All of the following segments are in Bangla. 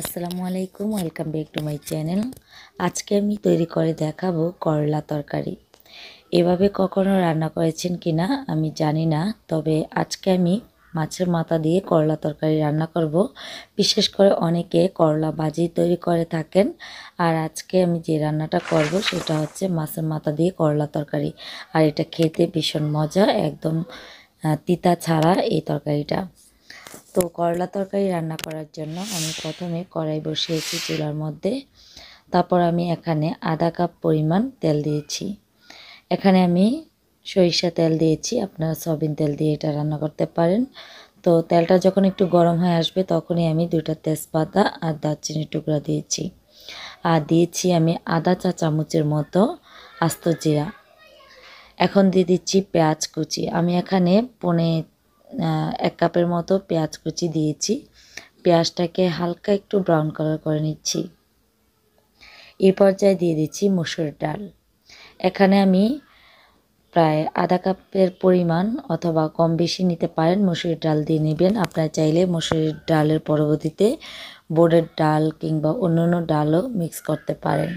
আসসালামু আলাইকুম, welcome back to my channel. আজকে আমি তৈরি করে দেখাবো করলা তরকারি। এভাবে কখনো রান্না করেছেন কিনা আমি জানি না, তবে আজকে আমি মাছের মাথা দিয়ে করলা তরকারি রান্না করব। বিশেষ করে অনেকে করলা ভাজি তৈরি করে থাকেন, আর আজকে আমি যে রান্নাটা করব সেটা হচ্ছে মাছের মাথা দিয়ে করলা তরকারি। আর এটা খেতে ভীষণ মজা, একদম তিতা ছাড়া এই তরকারিটা। তো করলা তরকারি রান্না করার জন্য আমি প্রথমে কড়াই বসিয়েছি চুলার মধ্যে। তারপর আমি এখানে আধা কাপ পরিমাণ তেল দিয়েছি। এখানে আমি সরিষা তেল দিয়েছি, আপনারা সয়াবিন তেল দিয়ে এটা রান্না করতে পারেন। তো তেলটা যখন একটু গরম হয়ে আসবে তখনই আমি 2টা তেজপাতা আর দারচিনির টুকরা দিয়েছি। আর দিয়েছি আমি আধা চা চামচের মতো আস্ত জিরা। এখন দিয়ে দিচ্ছি পেঁয়াজ কুচি। আমি এখানে 1 কাপের মতো পেঁয়াজ কুচি দিয়েছি। পেঁয়াজটাকে হালকা একটু ব্রাউন কালার করে নিচ্ছি। এই পর্যায়ে দিয়ে দিচ্ছি মসুর ডাল। এখানে আমি প্রায় আধা কাপের পরিমাণ অথবা কম বেশি নিতে পারেন, মসুর ডাল দিয়ে নেবেন। আপনারা চাইলে মসুর ডালের পরবর্তীতে বোর্ডের ডাল কিংবা অন্যান্য ডালও মিক্স করতে পারেন।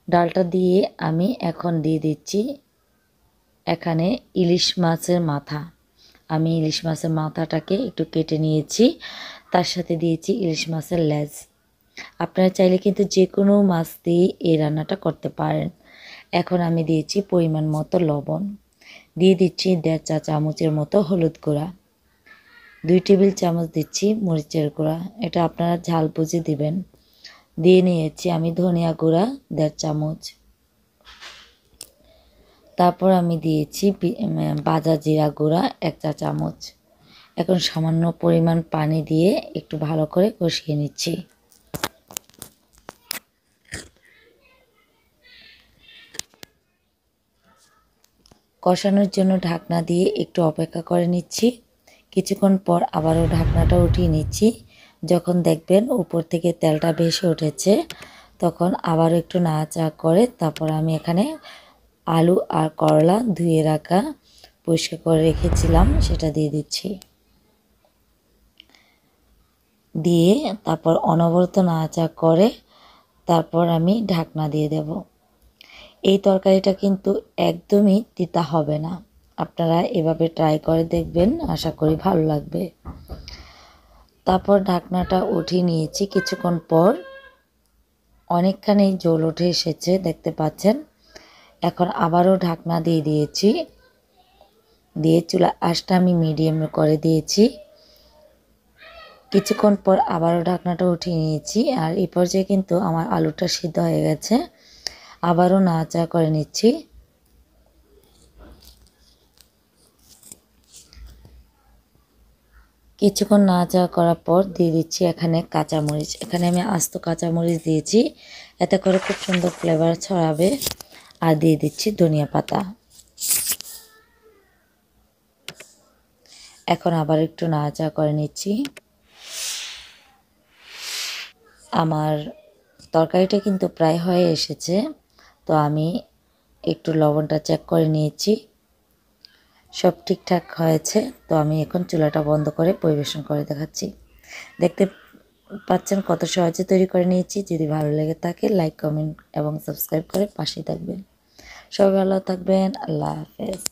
ডালটা দিয়ে আমি এখন দিয়ে দিচ্ছি এখানে ইলিশ মাছের মাথা। আমি ইলিশ মাছের মাথাটাকে একটু কেটে নিয়েছি, তার সাথে দিয়েছি ইলিশ মাছের লেজ। আপনারা চাইলে কিন্তু যে কোনো মাছ দিয়ে এই রান্নাটা করতে পারেন। এখন আমি দিয়েছি পরিমাণ মতো লবণ, দিয়ে দিচ্ছি 1.5 চা চামচের মতো হলুদ গুঁড়া, 2 টেবিল চামচ দিচ্ছি মরিচের গুঁড়া, এটা আপনারা ঝাল বুঝে দিবেন। দিয়ে নিয়েছি আমি ধনিয়া গুঁড়া 1.5 চামচ। তারপর আমি দিয়েছি ভাজা জিরা গুঁড়া 1 চা চামচ। এখন সামান্য পরিমাণ পানি দিয়ে একটু ভালো করে কষিয়ে নিচ্ছি। কষানোর জন্য ঢাকনা দিয়ে একটু অপেক্ষা করে নিচ্ছি। কিছুক্ষণ পর আবারও ঢাকনাটা উঠিয়ে নিচ্ছি। যখন দেখবেন উপর থেকে তেলটা ভেসে উঠেছে তখন আবারও একটু নাড়াচাড়া করে তারপর আমি এখানে আলু আর করলা ধুয়ে রাখা পরিষ্কার করে রেখেছিলাম সেটা দিয়ে দিচ্ছি। দিয়ে তারপর অনবরত নাড়াচাড়া করে তারপর আমি ঢাকনা দিয়ে দেব। এই তরকারিটা কিন্তু একদমই তিতা হবে না, আপনারা এভাবে ট্রাই করে দেখবেন, আশা করি ভালো লাগবে। তারপর ঢাকনাটা উঠিয়ে নিয়েছি। কিছুক্ষণ পর অনেকখানি জল উঠে এসেছে, দেখতে পাচ্ছেন। এখন আবারও ঢাকনা দিয়ে দিয়েছি, দিয়ে চুলার আঁচটা আমি মিডিয়াম করে দিয়েছি। কিছুক্ষণ পর আবারও ঢাকনাটা উঠিয়ে নিয়েছি, আর এই পর্যায়ে কিন্তু আমার আলুটা সিদ্ধ হয়ে গেছে। আবারও নাড়াচাড়া করে নিচ্ছি। কিছুক্ষণ নাড়াচাড়া করার পর দিয়ে দিচ্ছি এখানে কাঁচামরিচ। এখানে আমি আস্ত কাঁচামরিচ দিয়েছি, এতে করে খুব সুন্দর ফ্লেভার ছড়াবে। আর দিয়ে দিচ্ছি ধনিয়া পাতা। এখন আবার একটু নাড়াচাড়া করে নিচ্ছি। আমার তরকারিটা কিন্তু প্রায় হয়ে এসেছে, তো আমি একটু লবণটা চেক করে নিয়েছি, সব ঠিকঠাক হয়েছে। তো আমি এখন চুলাটা বন্ধ করে পরিবেশন করে দেখাচ্ছি। দেখতে পাচ্ছেন কত সহজে তৈরি করে নিয়েছি। যদি ভালো লেগে থাকে লাইক, কমেন্ট এবং সাবস্ক্রাইব করে পাশে থাকবেন। সবাই ভালো থাকবেন। আল্লাহ হাফেজ।